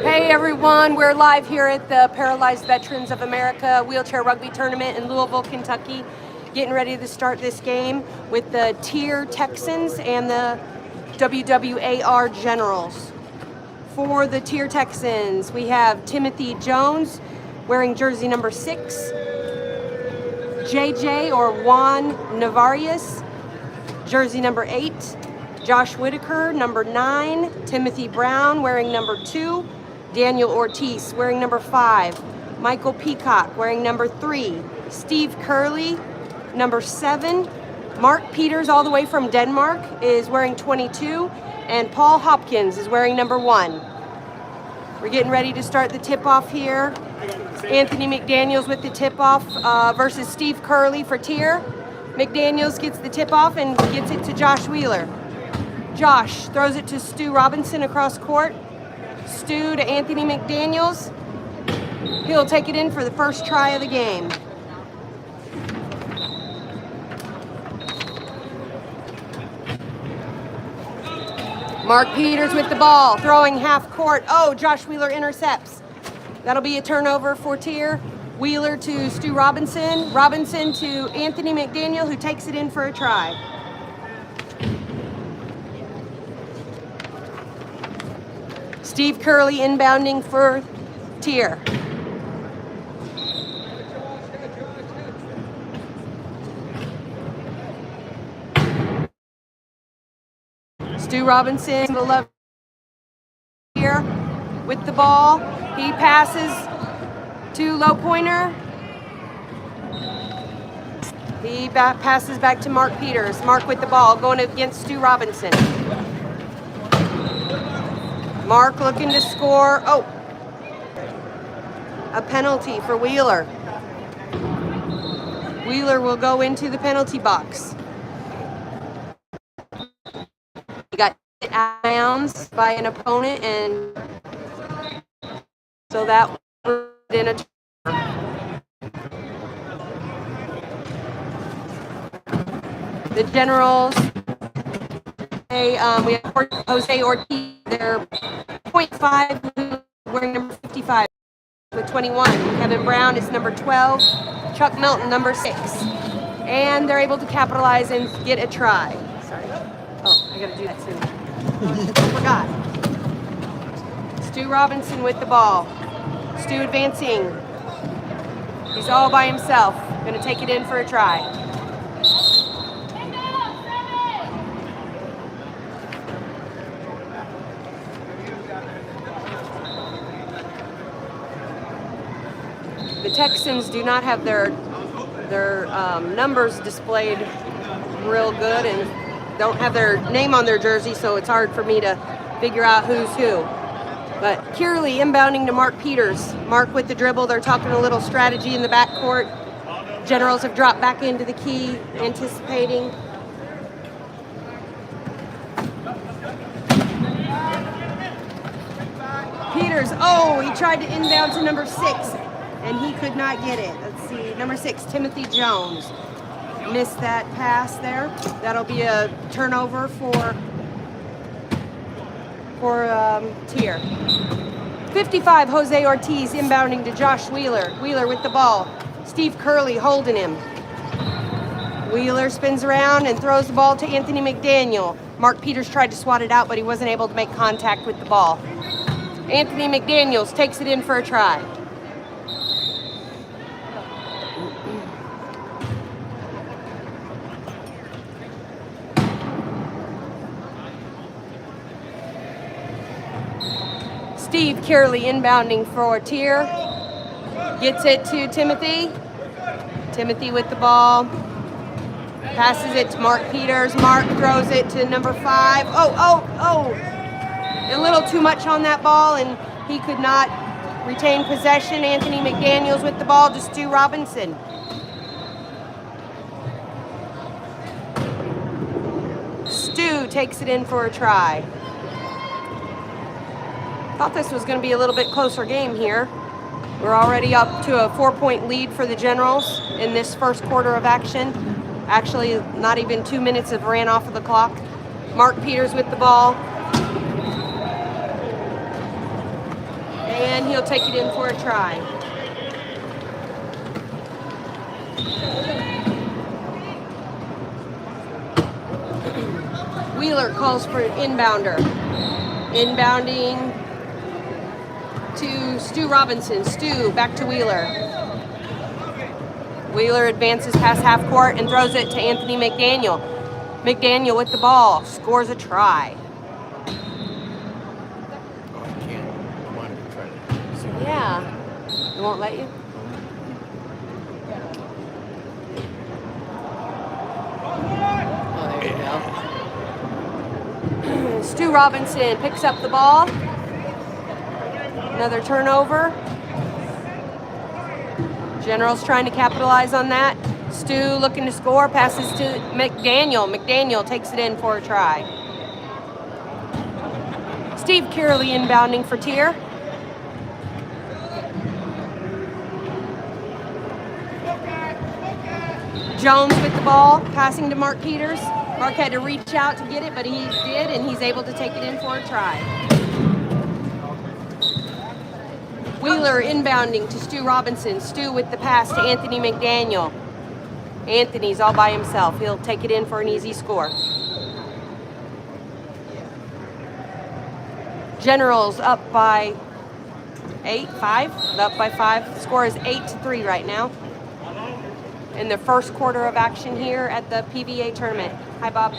Hey everyone, we're live here at the Paralyzed Veterans of America Wheelchair Rugby Tournament in Louisville, Kentucky. Getting ready to start this game with the Tirr Texans and the WWAR Generals. For the Tirr Texans, we have Timothy Jones wearing jersey number 6, JJ or Juan Navarius, jersey number 8, Josh Whitaker, number 9, Timothy Brown wearing number 2, Daniel Ortiz wearing number 5, Michael Peacock wearing number 3, Steve Curley, number 7, Mark Peters all the way from Denmark is wearing 22, and Paul Hopkins is wearing number 1. We're getting ready to start the tip-off here. Anthony McDaniels with the tip-off versus Steve Curley for Tirr. McDaniels gets the tip-off and gets it to Josh Wheeler. Josh throws it to Stu Robinson across court. Stu to Anthony McDaniels. He'll take it in for the first try of the game. Mark Peters with the ball, throwing half court. Oh, Josh Wheeler intercepts. That'll be a turnover for Tirr. Wheeler to Stu Robinson. Robinson to Anthony McDaniel, who takes it in for a try. Steve Curley inbounding for Tirr. Stu Robinson to the left here with the ball. He passes to low pointer. He passes back to Mark Peters. Mark with the ball going against Stu Robinson. Mark looking to score. Oh, a penalty for Wheeler. Wheeler will go into the penalty box. He got out of bounds by an opponent, and so that was in a turn. The Generals, we have Jose Ortiz, they're 0.5, wearing number 55 with 21. Kevin Brown is number 12. Chuck Milton, number 6. And they're able to capitalize and get a try. Sorry. Oh, I gotta do that too. Forgot. Stu Robinson with the ball. Stu advancing. He's all by himself. Gonna take it in for a try. The Texans do not have their numbers displayed real good and don't have their name on their jersey, so it's hard for me to figure out who's who. But Curley inbounding to Mark Peters. Mark with the dribble. They're talking a little strategy in the backcourt. Generals have dropped back into the key, anticipating. Peters, oh, he tried to inbound to number 6. And he could not get it. Let's see, number 6, Timothy Jones. Missed that pass there. That'll be a turnover for Tirr. 55, Jose Ortiz inbounding to Josh Wheeler. Wheeler with the ball. Steve Curley holding him. Wheeler spins around and throws the ball to Anthony McDaniel. Mark Peters tried to swat it out, but he wasn't able to make contact with the ball. Anthony McDaniels takes it in for a try. Steve Curley inbounding for Tirr. Gets it to Timothy. Timothy with the ball. Passes it to Mark Peters. Mark throws it to number 5. Oh. A little too much on that ball, and he could not retain possession. Anthony McDaniels with the ball to Stu Robinson. Stu takes it in for a try. Thought this was going to be a little bit closer game here. We're already up to a 4-point lead for the Generals in this first quarter of action. Actually, not even 2 minutes have ran off of the clock. Mark Peters with the ball. And he'll take it in for a try. Wheeler calls for an inbounder. Inbounding to Stu Robinson. Stu back to Wheeler. Wheeler advances past half court and throws it to Anthony McDaniel. McDaniel with the ball, scores a try. Oh, I can't. I wanted to try to see. Yeah. It won't let you? Oh, there you go. Stu Robinson picks up the ball. Another turnover. Generals trying to capitalize on that. Stu looking to score, passes to McDaniel. McDaniel takes it in for a try. Steve Kearley inbounding for Tirr. Jones with the ball, passing to Mark Peters. Mark had to reach out to get it, but he did, and he's able to take it in for a try. Wheeler inbounding to Stu Robinson. Stu with the pass to Anthony McDaniel. Anthony's all by himself. He'll take it in for an easy score. Generals up by 5. Up by 5. The score is 8-3 right now. In the first quarter of action here at the PVA tournament. Hi, Bob.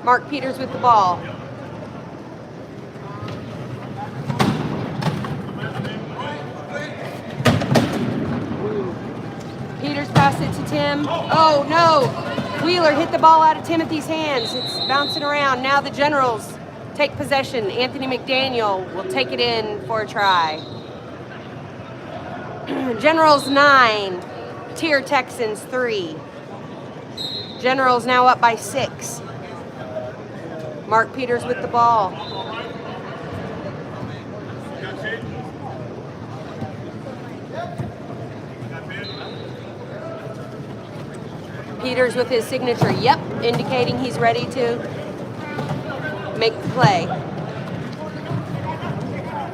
Mark Peters with the ball. Peters passed it to Tim. Oh, no. Wheeler hit the ball out of Timothy's hands. It's bouncing around. Now the Generals take possession. Anthony McDaniel will take it in for a try. Generals 9. Tirr Texans 3. Generals now up by 6. Mark Peters with the ball. Peters with his signature, yep, indicating he's ready to make the play.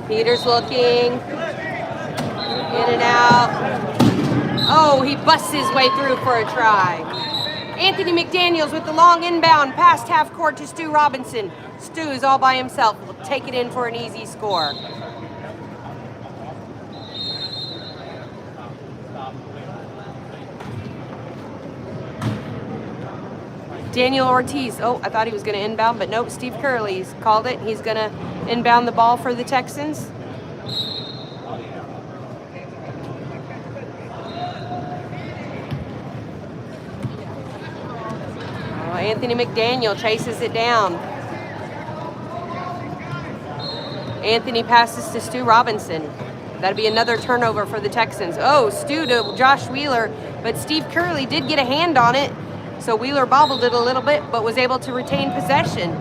Peters looking, in and out. Oh, he busts his way through for a try. Anthony McDaniels with the long inbound, past half court to Stu Robinson. Stu is all by himself, will take it in for an easy score. Daniel Ortiz, oh, I thought he was going to inbound, but nope, Steve Kearley's called it. He's going to inbound the ball for the Texans. Oh, Anthony McDaniel chases it down. Anthony passes to Stu Robinson. That'll be another turnover for the Texans. Oh, Stu to Josh Wheeler, but Steve Kearley did get a hand on it. So Wheeler bobbled it a little bit, but was able to retain possession.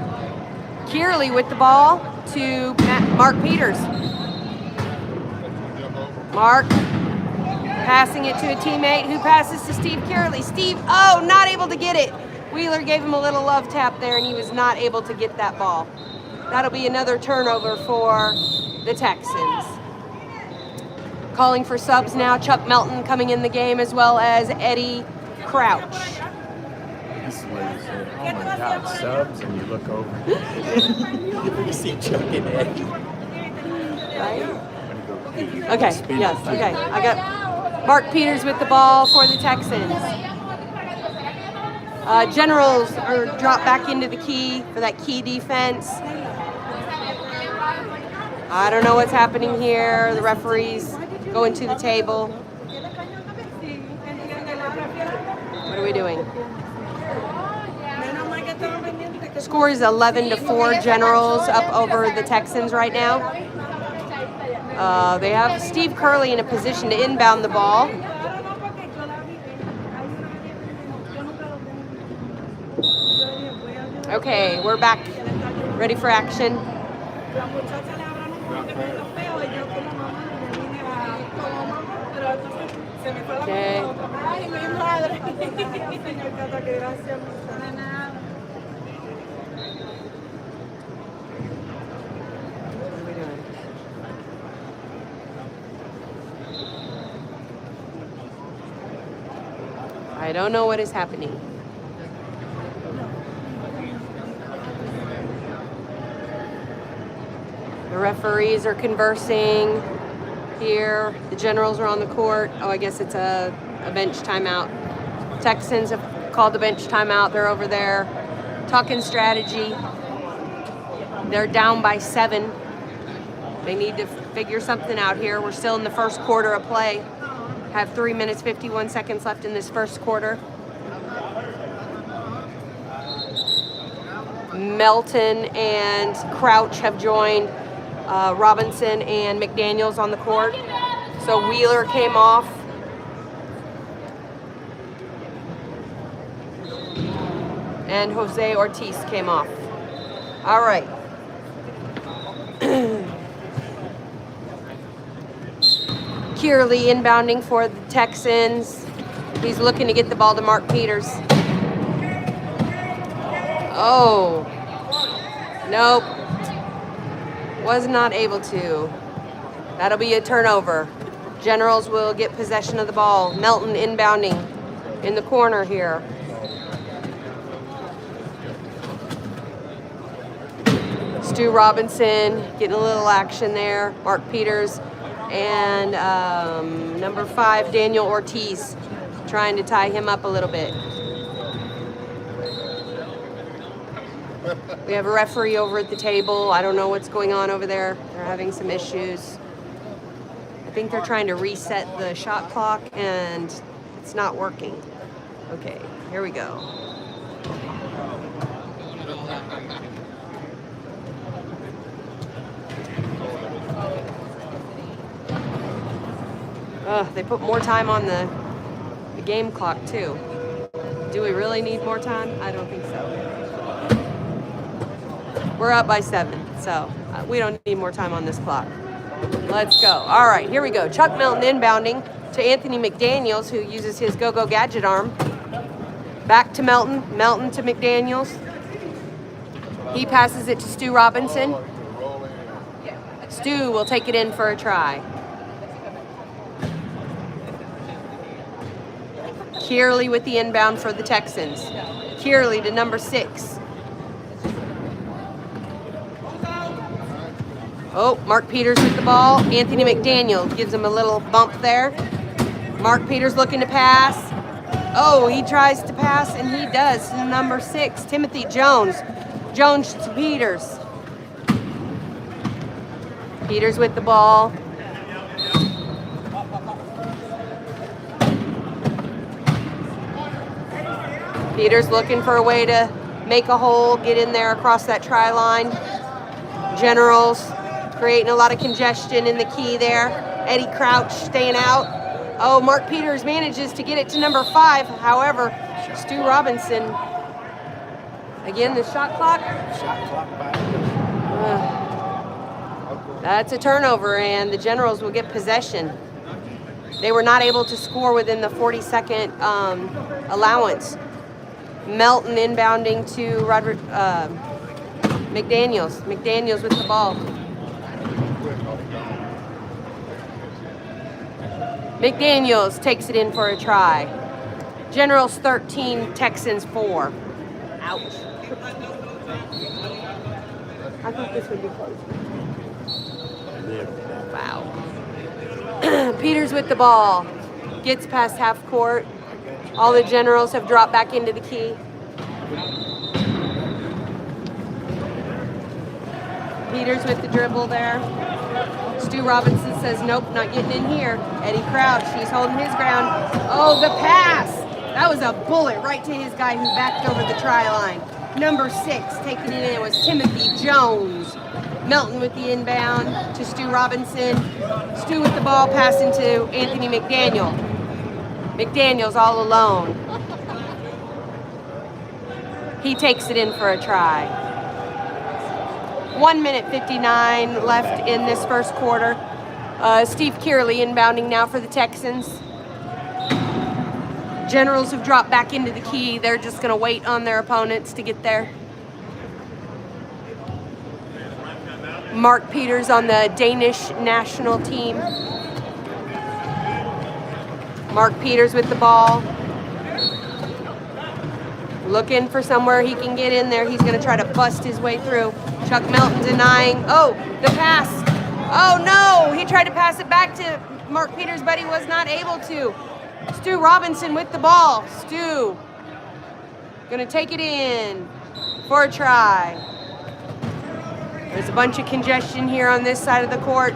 Kearley with the ball to Mark Peters. Mark passing it to a teammate who passes to Steve Kearley. Steve, oh, not able to get it. Wheeler gave him a little love tap there, and he was not able to get that ball. That'll be another turnover for the Texans. Calling for subs now, Chuck Melton coming in the game, as well as Eddie Crouch. This was, oh my God, subs, and you look over. You see Chuck and Eddie. Right? Okay, yes, okay. I got Mark Peters with the ball for the Texans. Generals are dropped back into the key for that key defense. I don't know what's happening here. The referees going to the table. What are we doing? Score is 11-4. Generals up over the Texans right now. They have Steve Kearley in a position to inbound the ball. Okay, we're back, ready for action. Okay. I don't know what is happening. The referees are conversing here. The generals are on the court. Oh, I guess it's a bench timeout. Texans have called the bench timeout. They're over there talking strategy. They're down by 7. They need to figure something out here. We're still in the first quarter of play. Have 3 minutes, 51 seconds left in this first quarter. Melton and Crouch have joined Robinson and McDaniels on the court. So Wheeler came off. And Jose Ortiz came off. All right. Kearley inbounding for the Texans. He's looking to get the ball to Mark Peters. Oh. Nope. Was not able to. That'll be a turnover. Generals will get possession of the ball. Melton inbounding in the corner here. Stu Robinson getting a little action there. Mark Peters and number 5, Daniel Ortiz, trying to tie him up a little bit. We have a referee over at the table. I don't know what's going on over there. They're having some issues. I think they're trying to reset the shot clock and it's not working. Okay, here we go. They put more time on the game clock too. Do we really need more time? I don't think so. We're up by 7, so we don't need more time on this clock. Let's go. All right, here we go. Chuck Melton inbounding to Anthony McDaniels, who uses his go-go gadget arm. Back to Melton. Melton to McDaniels. He passes it to Stu Robinson. Stu will take it in for a try. Kearley with the inbound for the Texans. Kearley to number 6. Oh, Mark Peters with the ball. Anthony McDaniel gives him a little bump there. Mark Peters looking to pass. Oh, he tries to pass, and he does. To number 6, Timothy Jones. Jones to Peters. Peters with the ball. Peters looking for a way to make a hole, get in there across that try line. Generals creating a lot of congestion in the key there. Eddie Crouch staying out. Oh, Mark Peters manages to get it to number 5. However, Stu Robinson, again, the shot clock. That's a turnover, and the Generals will get possession. They were not able to score within the 40-second allowance. Melton inbounding to McDaniels. McDaniels with the ball. McDaniels takes it in for a try. Generals 13, Texans 4. Ouch. I thought this would be close. Wow. Peters with the ball. Gets past half court. All the Generals have dropped back into the key. Peters with the dribble there. Stu Robinson says, nope, not getting in here. Eddie Crouch, he's holding his ground. Oh, the pass! That was a bullet right to his guy who backed over the try line. Number 6 taking it in was Timothy Jones. Melton with the inbound to Stu Robinson. Stu with the ball passing to Anthony McDaniel. McDaniel's all alone. He takes it in for a try. 1 minute 59 left in this first quarter. Steve Kearley inbounding now for the Texans. Generals have dropped back into the key. They're just going to wait on their opponents to get there. Mark Peters on the Danish national team. Mark Peters with the ball. Looking for somewhere he can get in there. He's going to try to bust his way through. Chuck Melton denying. Oh, the pass. Oh, no. He tried to pass it back to Mark Peters, but he was not able to. Stu Robinson with the ball. Stu going to take it in for a try. There's a bunch of congestion here on this side of the court.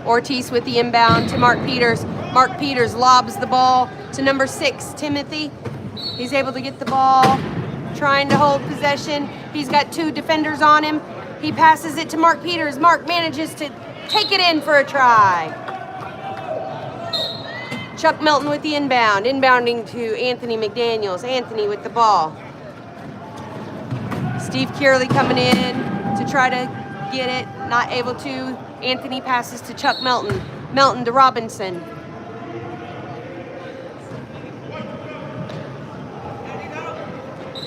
Ortiz with the inbound to Mark Peters. Mark Peters lobs the ball to number 6, Timothy. He's able to get the ball, trying to hold possession. He's got 2 defenders on him. He passes it to Mark Peters. Mark manages to take it in for a try. Chuck Melton with the inbound. Inbounding to Anthony McDaniels. Anthony with the ball. Steve Kearley coming in to try to get it. Not able to. Anthony passes to Chuck Melton. Melton to Robinson.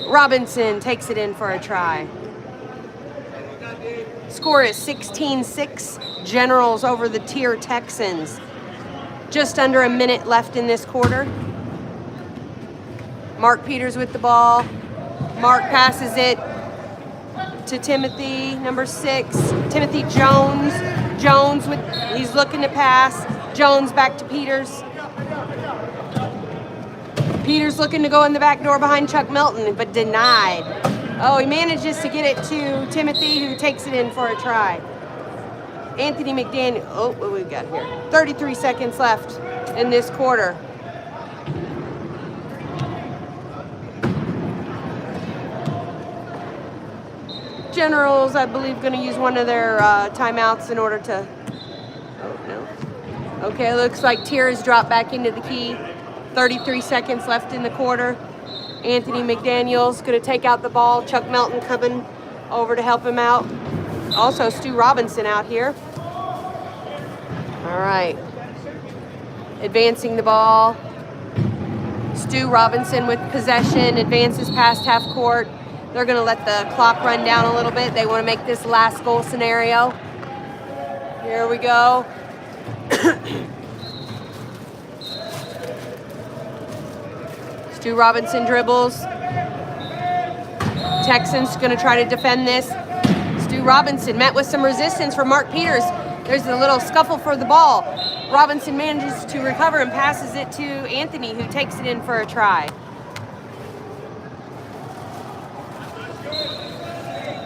Robinson takes it in for a try. Score is 16-6. Generals over the Tirr Texans. Just under a minute left in this quarter. Mark Peters with the ball. Mark passes it to Timothy, number 6. Timothy Jones. Jones he's looking to pass. Jones back to Peters. Peters looking to go in the back door behind Chuck Melton, but denied. Oh, he manages to get it to Timothy, who takes it in for a try. Anthony McDaniel. Oh, what we got here? 33 seconds left in this quarter. Generals, I believe, going to use one of their timeouts in order to... Oh, no. Okay, looks like Tirr has dropped back into the key. 33 seconds left in the quarter. Anthony McDaniel's going to take out the ball. Chuck Melton coming over to help him out. Also, Stu Robinson out here. All right. Advancing the ball. Stu Robinson with possession. Advances past half court. They're going to let the clock run down a little bit. They want to make this last goal scenario. Here we go. Stu Robinson dribbles. Texans going to try to defend this. Stu Robinson met with some resistance from Mark Peters. There's a little scuffle for the ball. Robinson manages to recover and passes it to Anthony, who takes it in for a try.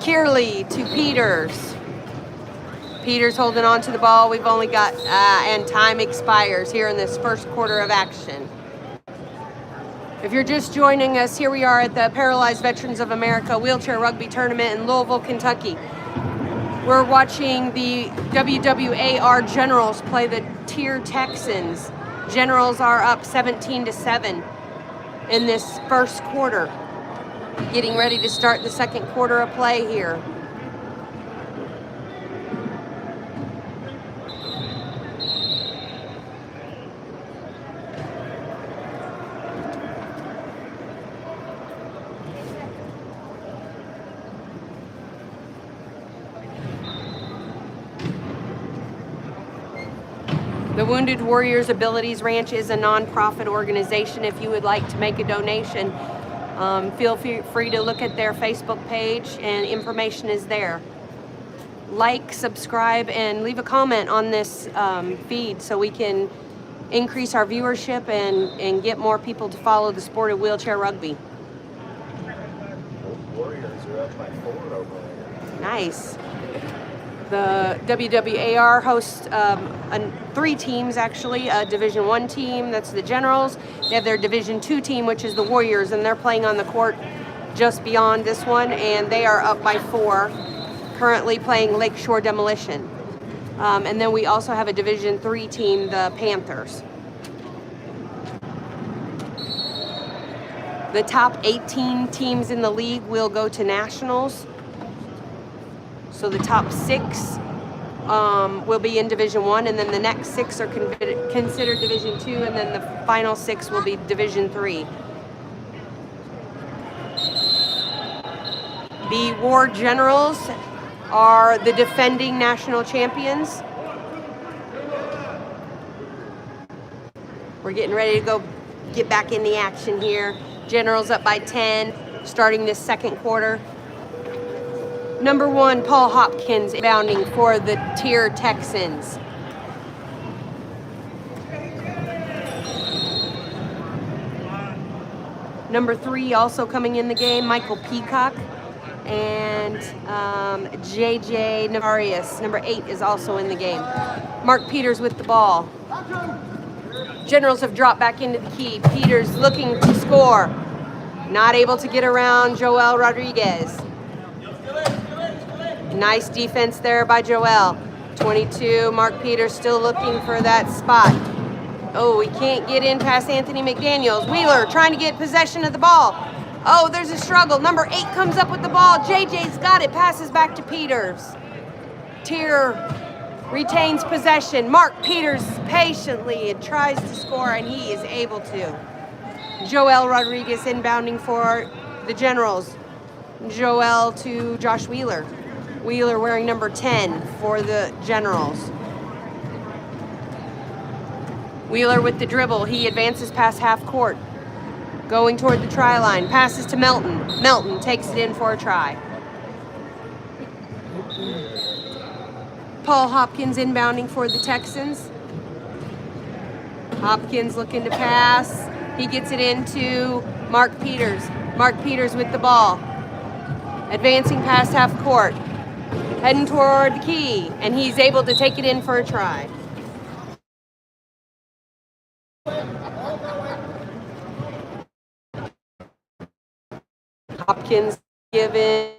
Kearley to Peters. Peters holding on to the ball. We've only got, and time expires here in this first quarter of action. If you're just joining us, here we are at the Paralyzed Veterans of America Wheelchair Rugby Tournament in Louisville, Kentucky. We're watching the WWAR Generals play the Tirr Texans. Generals are up 17-7 in this first quarter. Getting ready to start the second quarter of play here. The Wounded Warriors Abilities Ranch is a non-profit organization. If you would like to make a donation, feel free to look at their Facebook page, and information is there. Like, subscribe, and leave a comment on this feed so we can increase our viewership and get more people to follow the sport of wheelchair rugby. Warriors are up by 4 over there. Nice. The WWAR hosts 3 teams, actually. A Division I team, that's the Generals. They have their Division II team, which is the Warriors, and they're playing on the court just beyond this one, and they are up by 4, currently playing Lakeshore Demolition. And then we also have a Division III team, the Panthers. The top 18 teams in the league will go to nationals. So the top 6 will be in Division I, and then the next 6 are considered Division II, and then the final 6 will be Division III. The War Generals are the defending national champions. We're getting ready to go get back in the action here. Generals up by 10, starting this second quarter. Number 1, Paul Hopkins inbounding for the Tirr Texans. Number 3 also coming in the game, Michael Peacock. And JJ Navarius, number 8, is also in the game. Mark Peters with the ball. Generals have dropped back into the key. Peters looking to score. Not able to get around Joel Rodriguez. Nice defense there by Joel. 22, Mark Peters still looking for that spot. Oh, he can't get in past Anthony McDaniels. Wheeler trying to get possession of the ball. Oh, there's a struggle. Number 8 comes up with the ball. JJ's got it, passes back to Peters. Tirr retains possession. Mark Peters patiently tries to score, and he is able to. Joel Rodriguez inbounding for the Generals. Joel to Josh Wheeler. Wheeler wearing number 10 for the Generals. Wheeler with the dribble. He advances past half court. Going toward the try line. Passes to Melton. Melton takes it in for a try. Paul Hopkins inbounding for the Texans. Hopkins looking to pass. He gets it into Mark Peters. Mark Peters with the ball. Advancing past half court. Heading toward the key. And he's able to take it in for a try. Hopkins given